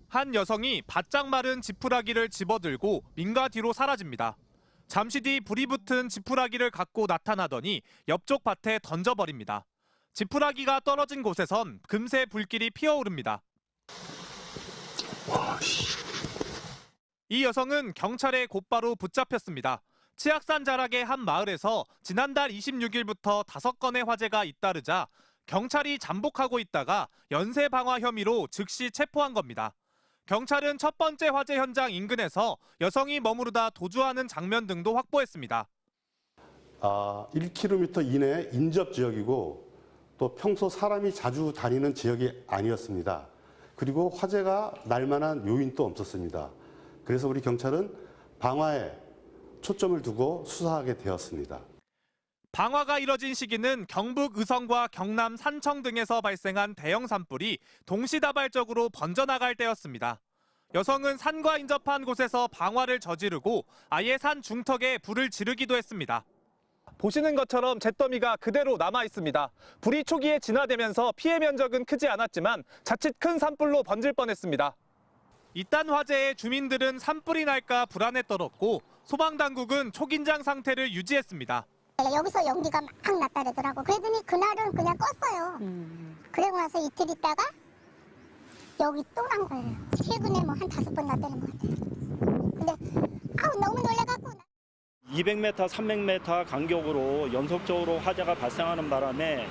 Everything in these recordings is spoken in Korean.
한 여성이 바짝 마른 지푸라기를 집어들고 민가 뒤로 사라집니다. 잠시 뒤 불이 붙은 지푸라기를 갖고 나타나더니 옆쪽 밭에 던져버립니다. 지푸라기가 떨어진 곳에선 금세 불길이 피어오릅니다. 이 여성은 경찰에 곧바로 붙잡혔습니다. 치악산 자락의 한 마을에서 지난달 26일부터 5건의 화재가 잇따르자 경찰이 잠복하고 있다가 연쇄 방화 혐의로 즉시 체포한 겁니다. 경찰은 첫 번째 화재 현장 인근에서 여성이 머무르다 도주하는 장면 등도 확보했습니다. 1km 이내 인접 지역이고 또 평소 사람이 자주 다니는 지역이 아니었습니다. 그리고 화재가 날 만한 요인도 없었습니다. 그래서 우리 경찰은 방화에 초점을 두고 수사하게 되었습니다. 방화가 이뤄진 시기는 경북 의성과 경남 산청 등에서 발생한 대형 산불이 동시다발적으로 번져나갈 때였습니다. 여성은 산과 인접한 곳에서 방화를 저지르고 아예 산 중턱에 불을 지르기도 했습니다. 보시는 것처럼 잿더미가 그대로 남아 있습니다. 불이 초기에 진화되면서 피해 면적은 크지 않았지만 자칫 큰 산불로 번질 뻔했습니다. 이딴 화재에 주민들은 산불이 날까 불안에 떨었고 소방당국은 초긴장 상태를 유지했습니다. 여기서 연기가 막 났다 그러더라고. 그러더니 그날은 그냥 껐어요. 그러고 나서 이틀 있다가 여기 또 난 거예요. 최근에 뭐 한 5번 났다는 것 같아요. 근데 너무 놀라갖고. 200m, 300m 간격으로 연속적으로 화재가 발생하는 바람에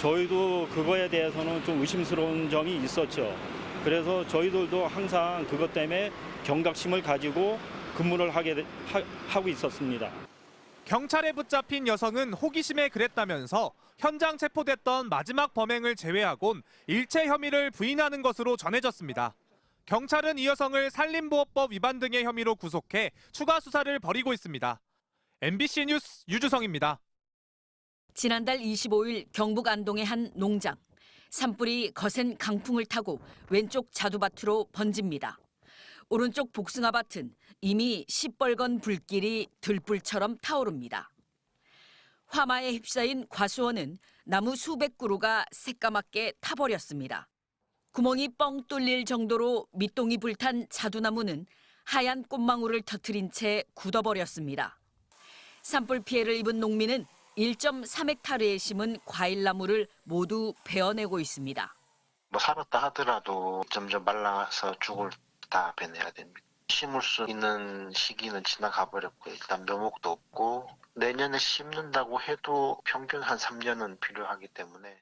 저희도 그거에 대해서는 좀 의심스러운 점이 있었죠. 그래서 저희들도 항상 그것 때문에 경각심을 가지고 근무를 하고 있었습니다. 경찰에 붙잡힌 여성은 호기심에 그랬다면서 현장 체포됐던 마지막 범행을 제외하곤 일체 혐의를 부인하는 것으로 전해졌습니다. 경찰은 이 여성을 산림보호법 위반 등의 혐의로 구속해 추가 수사를 벌이고 있습니다. MBC 뉴스 유주성입니다. 지난달 25일 경북 안동의 한 농장. 산불이 거센 강풍을 타고 왼쪽 자두밭으로 번집니다. 오른쪽 복숭아밭은 이미 시뻘건 불길이 들불처럼 타오릅니다. 화마에 휩싸인 과수원은 나무 수백 그루가 새까맣게 타버렸습니다. 구멍이 뻥 뚫릴 정도로 밑동이 불탄 자두나무는 하얀 꽃망울을 터뜨린 채 굳어버렸습니다. 산불 피해를 입은 농민은 1.3헥타르에 심은 과일나무를 모두 베어내고 있습니다. 살았다 하더라도 점점 말라서 죽을 다 베내야 됩니다. 심을 수 있는 시기는 지나가 버렸고 일단 묘목도 없고 내년에 심는다고 해도 평균 한 3년은 필요하기 때문에.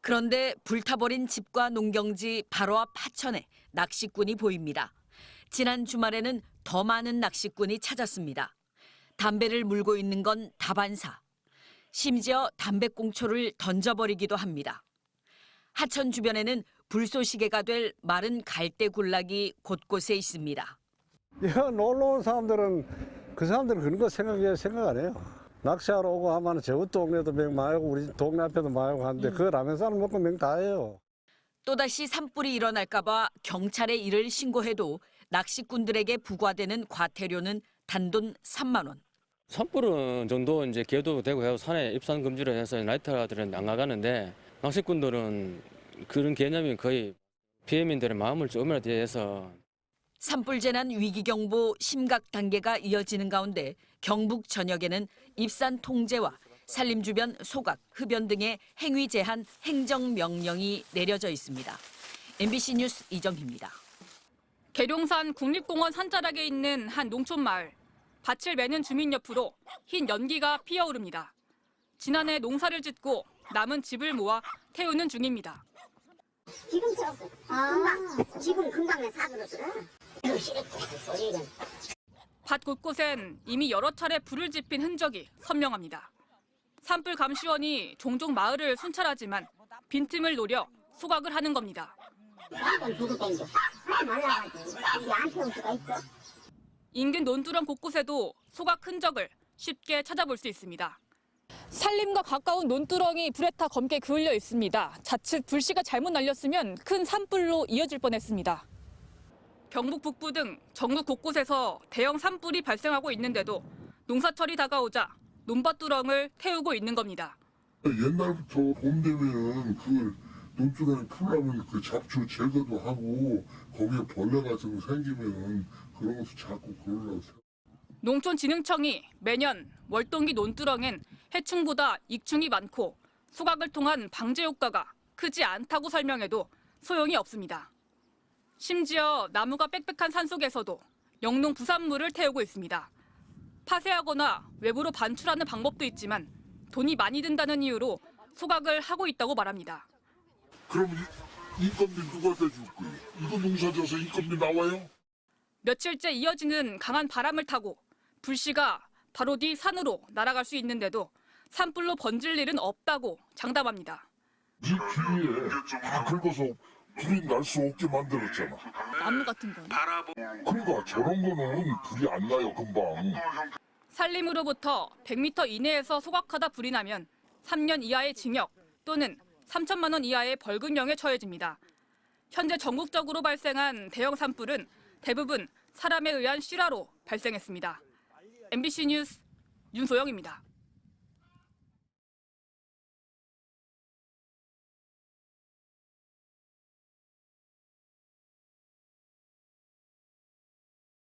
그런데 불타버린 집과 농경지 바로 앞 하천에 낚시꾼이 보입니다. 지난 주말에는 더 많은 낚시꾼이 찾았습니다. 담배를 물고 있는 건 다반사. 심지어 담배꽁초를 던져버리기도 합니다. 하천 주변에는 불쏘시개가 될 마른 갈대 군락이 곳곳에 있습니다. 놀러 온 사람들은 그런 거 생각 안 해요. 낚시하러 오고 하면 저 동네도 명 많이 오고 우리 동네 앞에도 많이 오고 하는데 그 라면사는 먹고 명 다 해요. 또다시 산불이 일어날까 봐 경찰에 이를 신고해도 낚시꾼들에게 부과되는 과태료는 단돈 3만 원. 산불은 정도 이제 계도되고 해서 산에 입산 금지를 해서 나이트들은 안 나가는데 낚시꾼들은 그런 개념이 거의 피해민들의 마음을 조금이라도 대해서. 산불 재난 위기경보 심각 단계가 이어지는 가운데 경북 전역에는 입산 통제와 산림 주변 소각, 흡연 등의 행위 제한 행정명령이 내려져 있습니다. MBC 뉴스 이정희입니다. 계룡산 국립공원 산자락에 있는 한 농촌 마을. 밭을 매는 주민 옆으로 흰 연기가 피어오릅니다. 지난해 농사를 짓고 남은 집을 모아 태우는 중입니다. 지금 금방 사그러더라. 밭 곳곳엔 이미 여러 차례 불을 지핀 흔적이 선명합니다. 산불 감시원이 종종 마을을 순찰하지만 빈틈을 노려 소각을 하는 겁니다. 인근 논두렁 곳곳에도 소각 흔적을 쉽게 찾아볼 수 있습니다. 산림과 가까운 논두렁이 불에 타 검게 그을려 있습니다. 자칫 불씨가 잘못 날렸으면 큰 산불로 이어질 뻔했습니다. 경북 북부 등 전국 곳곳에서 대형 산불이 발생하고 있는데도 농사철이 다가오자 논밭두렁을 태우고 있는 겁니다. 옛날부터 봄 되면은 그 논두렁에 풀나면 그 잡초 제거도 하고 거기에 벌레 같은 거 생기면 그런 것도 자꾸 그러려고 생각. 농촌진흥청이 매년 월동기 논두렁엔 해충보다 익충이 많고 소각을 통한 방제 효과가 크지 않다고 설명해도 소용이 없습니다. 심지어 나무가 빽빽한 산속에서도 영농 부산물을 태우고 있습니다. 파쇄하거나 외부로 반출하는 방법도 있지만 돈이 많이 든다는 이유로 소각을 하고 있다고 말합니다. 그럼 인건비 누가 대줄 거예요? 이거 농사져서 인건비 나와요? 며칠째 이어지는 강한 바람을 타고 불씨가 바로 뒤 산으로 날아갈 수 있는데도 산불로 번질 일은 없다고 장담합니다. 이 뒤에 다 긁어서 불이 날 수 없게 만들었잖아. 나무 같은 건. 그러니까 저런 거는 불이 안 나요, 금방. 산림으로부터 100m 이내에서 소각하다 불이 나면 3년 이하의 징역 또는 3천만 원 이하의 벌금형에 처해집니다. 현재 전국적으로 발생한 대형 산불은 대부분 사람에 의한 실화로 발생했습니다. MBC 뉴스 윤소영입니다.